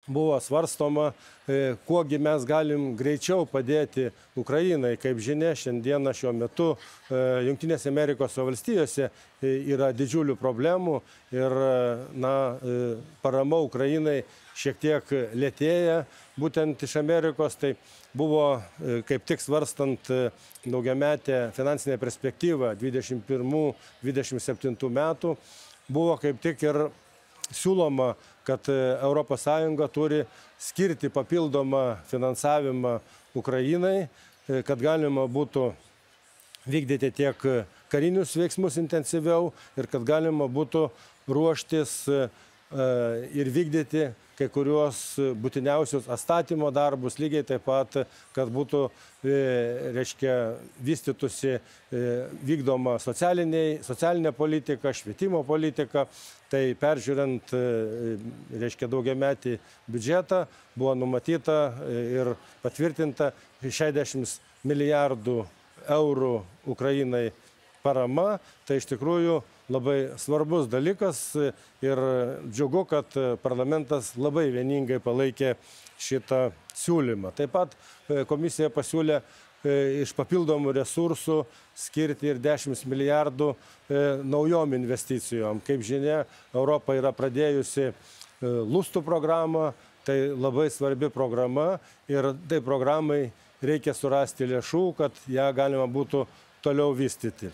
buvo svarstoma, kuogi mes galim greičiau padėti Ukrainai. Kaip žinia, šiandieną šiuo metu Jungtinėse Amerikos valstijose yra didžiulių problemų ir parama Ukrainai šiek tiek lėtėja būtent iš Amerikos. Tai buvo kaip tik svarstant daugiametę finansinę perspektyvą 21-27 metų, buvo kaip tik ir siūloma, kad ES turi skirti papildomą finansavimą Ukrainai, kad galima būtų vykdyti tiek karinius veiksmus intensyviau ir kad galima būtų ruoštis ir vykdyti kai kuriuos būtiniausius atstatymo darbus, lygiai taip pat, kad būtų, vystytųsi vykdoma socialinė politika, švietimo politika. Tai peržiūrint, daugiametį biudžetą buvo numatyta ir patvirtinta 60 milijardų eurų Ukrainai parama. Tai iš tikrųjų labai svarbus dalykas ir džiugu, kad parlamentas labai vieningai palaikė šitą siūlymą. Taip pat komisija pasiūlė iš papildomų resursų skirti ir 10 milijardų naujom investicijom. Kaip žinia, Europa yra pradėjusi lustų programą, tai labai svarbi programa ir tai programai reikia surasti lėšų, kad ją galima būtų toliau vystyti.